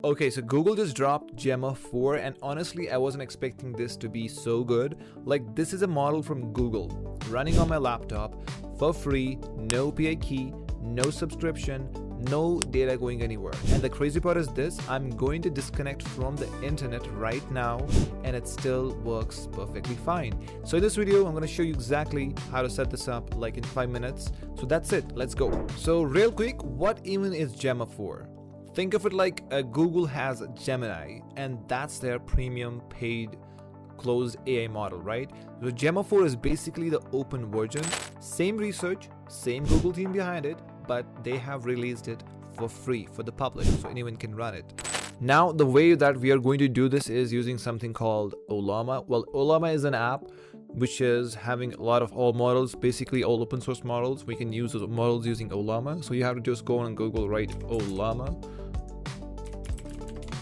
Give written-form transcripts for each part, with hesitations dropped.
Okay, so Google just dropped Gemma 4 and honestly I wasn't expecting this to be so good. Like, this is a model from Google running on my laptop for free, no API key, no subscription, no data going anywhere. And the crazy part is this, I'm going to disconnect from the internet right now and it still works perfectly fine. So in this video, I'm going to show you exactly how to set this up like in 5 minutes. So that's it, let's go. So real quick, what even is Gemma 4? Think of it like Google has Gemini and that's their premium paid closed AI model, right? So Gemma 4 is basically the open version, same research, same Google team behind it, but they have released it for free for the public so anyone can run it. Now the way that we are going to do this is using something called Ollama. Well, Ollama is an app which is having a lot of all models, basically all open source models. We can use those models using Ollama. So you have to just go on Google, write Ollama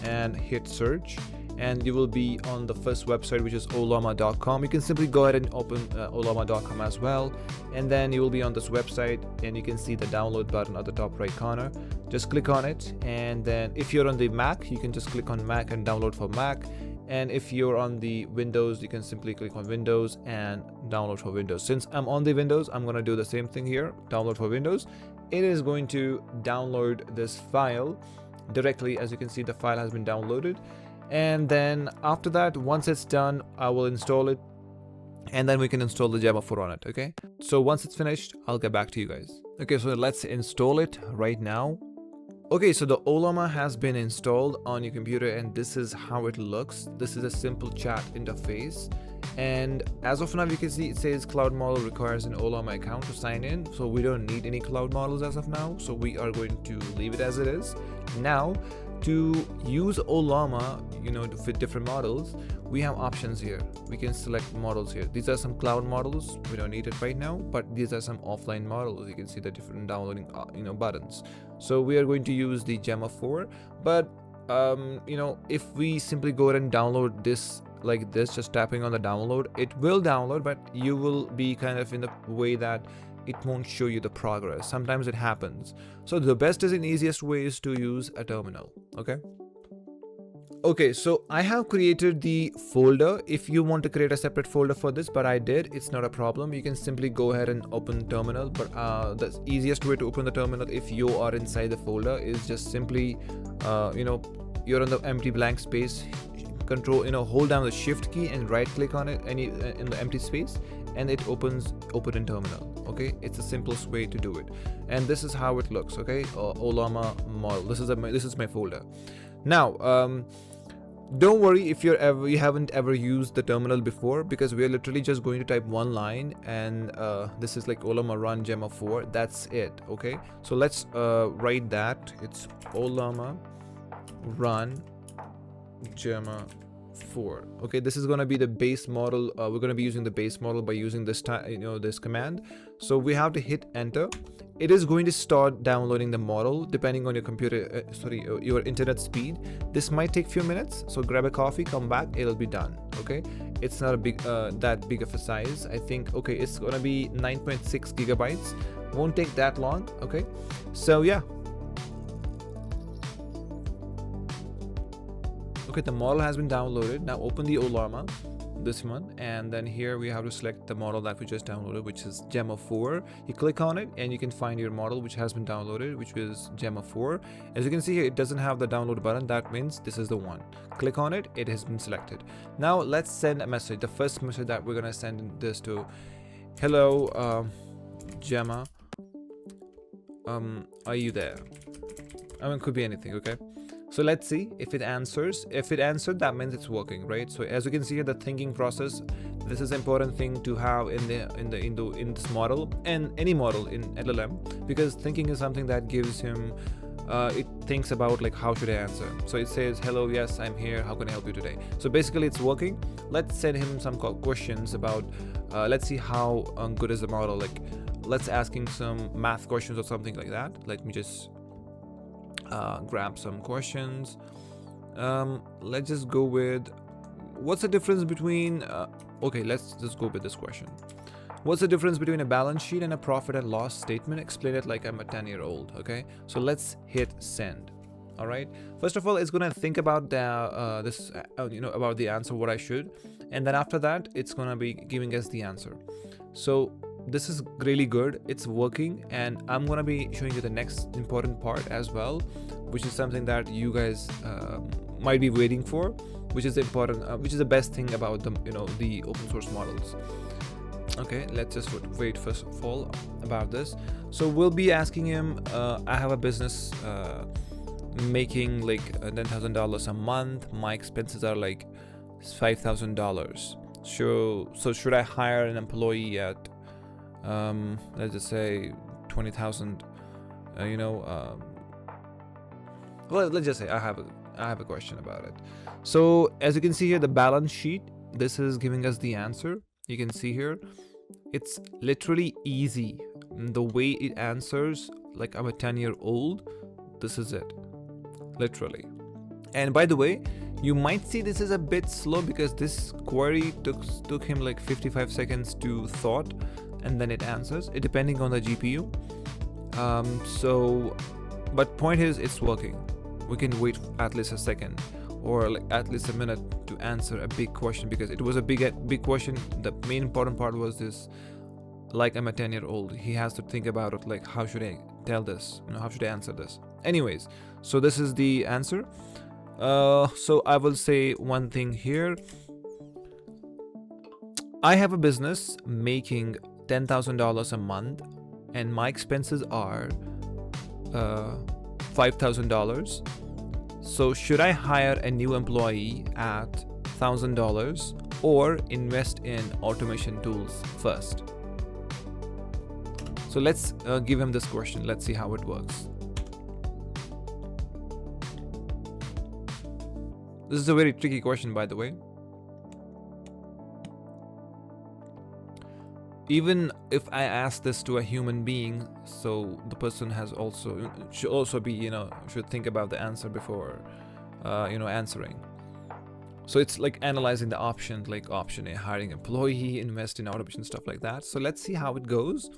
and hit search, and you will be on the first website, which is ollama.com. You can simply go ahead and open ollama.com as well, and then you will be on this website and you can see the download button at the top right corner. Just click on it, and then if you're on the Mac, you can just click on Mac and download for Mac, and if you're on the Windows, you can simply click on Windows and download for Windows. Since I'm on the Windows, I'm going to do the same thing here, download for Windows. It is going to download this file directly. As you can see, the file has been downloaded, and then after that, once it's done, I will install it and then we can install the Gemma 4 on it. Okay, so once it's finished, I'll get back to you guys. Okay, so let's install it right now. Okay, so the Ollama has been installed on your computer and this is how it looks. This is a simple chat interface, and as of now you can see it says cloud model requires an Ollama account to sign in, so we don't need any cloud models as of now, so we are going to leave it as it is. Now to use Ollama, to fit different models, we have options here. We can select models here. These are some cloud models, we don't need it right now, but these are some offline models. You can see the different downloading buttons. So we are going to use the Gemma 4, but if we simply go ahead and download this like this, just tapping on the download, it will download, but you will be kind of in the way that it won't show you the progress. Sometimes it happens. So the best and easiest way is to use a terminal. Okay, so I have created the folder. If you want to create a separate folder for this, but I did, it's not a problem. You can simply go ahead and open terminal, but the easiest way to open the terminal if you are inside the folder is just simply you're on the empty blank space, hold down the shift key and right click on it in the empty space, and it opens open in terminal. Okay, it's the simplest way to do it, and this is how it looks. Okay, Ollama model, this is my folder. Now don't worry if you haven't ever used the terminal before, because we are literally just going to type one line, and this is like Ollama run Gemma 4, that's it. Okay, so let's write that. It's Ollama run Gemma 4. Okay, this is going to be the base model. We're going to be using the base model by using this this command. So we have to hit enter. It is going to start downloading the model depending on your computer your internet speed. This might take few minutes, so grab a coffee, come back, it'll be done. Okay, it's not a big that big of a size, I think. Okay, it's gonna be 9.6 gigabytes, won't take that long. Okay, so yeah. Okay, the model has been downloaded. Now open the Ollama, this one, and then here we have to select the model that we just downloaded, which is Gemma 4. You click on it and you can find your model which has been downloaded, which is Gemma 4. As you can see here, it doesn't have the download button. That means this is the one. Click on it, it has been selected. Now let's send a message. The first message that we're gonna send this to: hello Gemma, are you there? It could be anything. Okay, so let's see if it answers. If it answered, that means it's working, right? So as you can see here, the thinking process, this is an important thing to have in this model and any model in LLM, because thinking is something that gives him it thinks about like, how should I answer? So it says, hello, yes, I'm here, how can I help you today? So basically it's working. Let's send him some questions about let's see how good is the model. Like, let's asking some math questions or something like that. Let me just grab some questions. Let's just go with, what's the difference between okay, let's just go with this question. What's the difference between a balance sheet and a profit and loss statement? Explain it like I'm a 10-year-old. Okay, so let's hit send. All right, first of all, it's gonna think about the about the answer, what I should, and then after that it's gonna be giving us the answer. So this is really good, it's working, and I'm gonna be showing you the next important part as well, which is something that you guys might be waiting for, which is important, which is the best thing about the open source models. Okay, let's just wait first of all about this. So we'll be asking him, I have a business making like $10,000 a month. My expenses are like $5,000. So should I hire an employee at let's just say 20,000? Well, let's just say I have a question about it. So as you can see here, the balance sheet, this is giving us the answer. You can see here, it's literally easy. The way it answers, like I'm a 10-year-old, this is it, literally. And by the way, you might see this is a bit slow because this query took him like 55 seconds to thought, and then it answers it depending on the GPU. But point is, it's working. We can wait at least a second or like at least a minute to answer a big question, because it was a big question. The main important part was this, like I'm a 10-year-old, he has to think about it, like how should I tell this, how should I answer this. Anyways, so this is the answer. So I will say one thing here. I have a business making $10,000 a month, and my expenses are $5,000. So should I hire a new employee at $1,000 or invest in automation tools first? So let's give him this question. Let's see how it works. This is a very tricky question, by the way. Even if I ask this to a human being, so the person should also be, should think about the answer before, answering. So it's like analyzing the options, like option A, hiring employee, invest in automation, stuff like that. So let's see how it goes.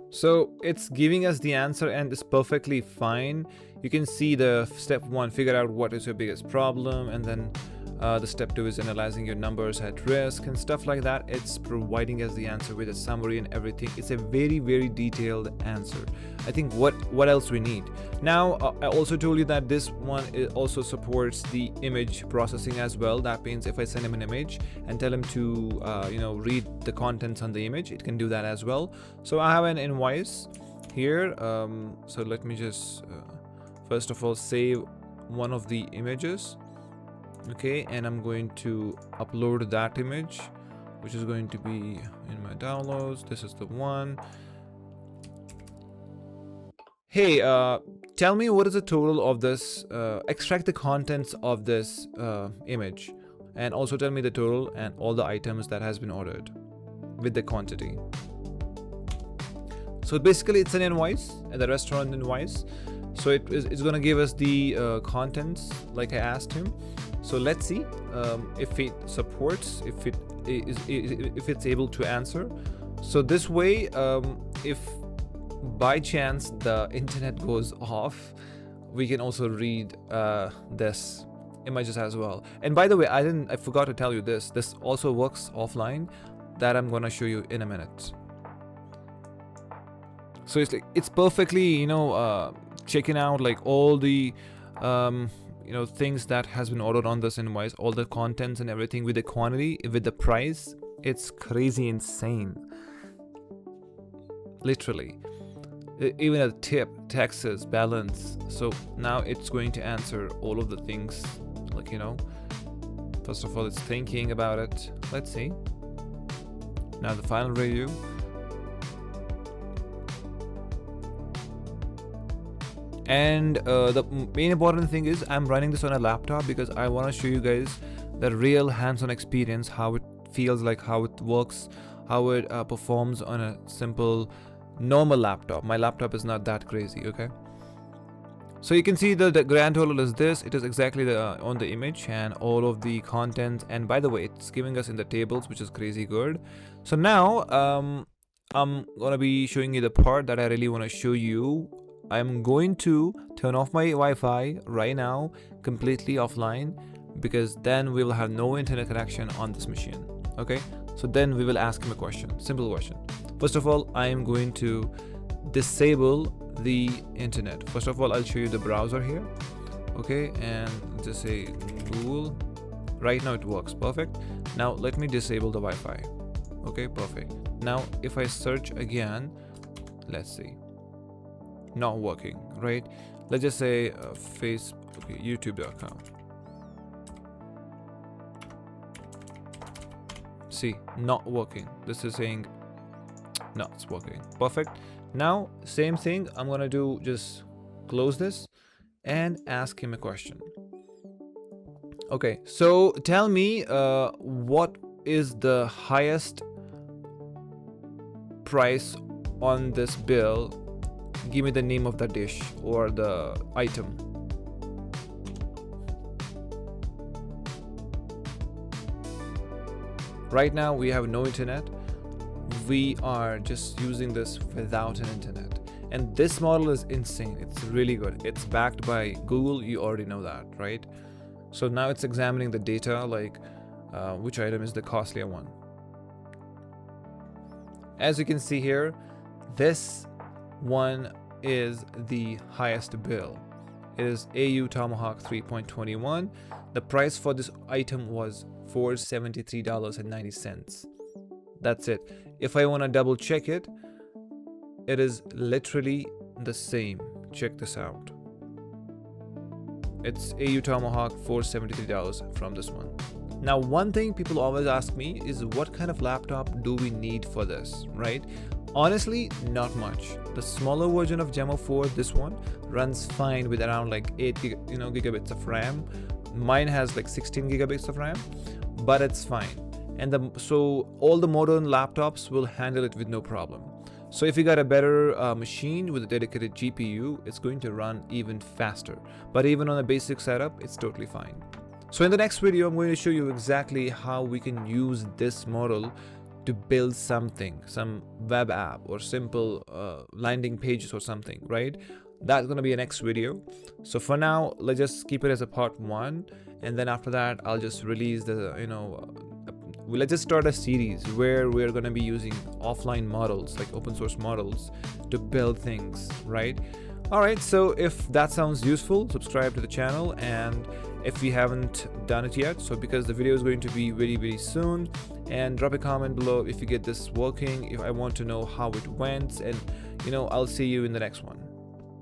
So it's giving us the answer, and it's perfectly fine. You can see the step 1, figure out what is your biggest problem, and then the step 2 is analyzing your numbers at risk and stuff like that. It's providing us the answer with a summary and everything. It's a very, very detailed answer. I think what else we need. Now, I also told you that this one also supports the image processing as well. That means if I send him an image and tell him to read the contents on the image, it can do that as well. So I have an invoice here. So let me just first of all save one of the images. Okay, and I'm going to upload that image, which is going to be in my downloads. This is the one. Hey, tell me what is the total of this, extract the contents of this image, and also tell me the total and all the items that has been ordered with the quantity. So basically it's an invoice, the restaurant invoice. So it's going to give us the contents like I asked him. So let's see if it supports, if it's able to answer. So this way, if by chance the internet goes off, we can also read this images as well. And by the way, I forgot to tell you this also works offline, that I'm gonna show you in a minute. So it's perfectly checking out like all the things that has been ordered on this invoice, all the contents and everything with the quantity, with the price. It's crazy insane, literally. Even a tip, taxes, balance. So now it's going to answer all of the things, like first of all it's thinking about it. Let's see. Now the final review. And the main important thing is I'm running this on a laptop because I want to show you guys the real hands-on experience, how it feels like, how it works, how it performs on a simple normal laptop. My laptop is not that crazy, okay? So you can see the grand total is this. It is exactly on the image and all of the content. And by the way, it's giving us in the tables, which is crazy good. So now I'm gonna be showing you the part that I really want to show you. I'm going to turn off my Wi-Fi right now, completely offline, because then we will have no internet connection on this machine. Okay, so then we will ask him a question, simple question. First of all, I am going to disable the internet. First of all, I'll show you the browser here. Okay, and just say Google. Right now it works perfect. Now let me disable the Wi-Fi. Okay, perfect. Now if I search again, let's see, not working, right? Let's just say youtube.com. See, not working. This is saying no, it's working perfect. Now same thing, I'm gonna do, just close this and ask him a question. Okay, so tell me what is the highest price on this bill. Give me the name of the dish or the item. Right now we have no internet. We are just using this without an internet, and this model is insane. It's really good. It's backed by Google, you already know that, right? So now it's examining the data, like which item is the costlier one. As you can see here, this one is the highest bill. It is AU Tomahawk 3.21. The price for this item was $473.90. That's it. If I want to double check it, it is literally the same. Check this out. It's AU Tomahawk $473 from this one. Now, one thing people always ask me is what kind of laptop do we need for this, right? Honestly, not much. The smaller version of Gemma 4, this one, runs fine with around like 8 gigabits of RAM. Mine has like 16 gigabits of RAM, but it's fine. And so all the modern laptops will handle it with no problem. So if you got a better machine with a dedicated GPU, it's going to run even faster. But even on a basic setup, it's totally fine. So in the next video, I'm going to show you exactly how we can use this model to build something, some web app or simple landing pages or something, right? That's going to be a next video. So for now, let's just keep it as a part 1. And then after that, I'll just release the, let's just start a series where we're going to be using offline models, like open source models, to build things, right? All right, so if that sounds useful, subscribe to the channel. And if you haven't done it yet, so because the video is going to be very, very soon, and drop a comment below if you get this working, if I want to know how it went, and I'll see you in the next one.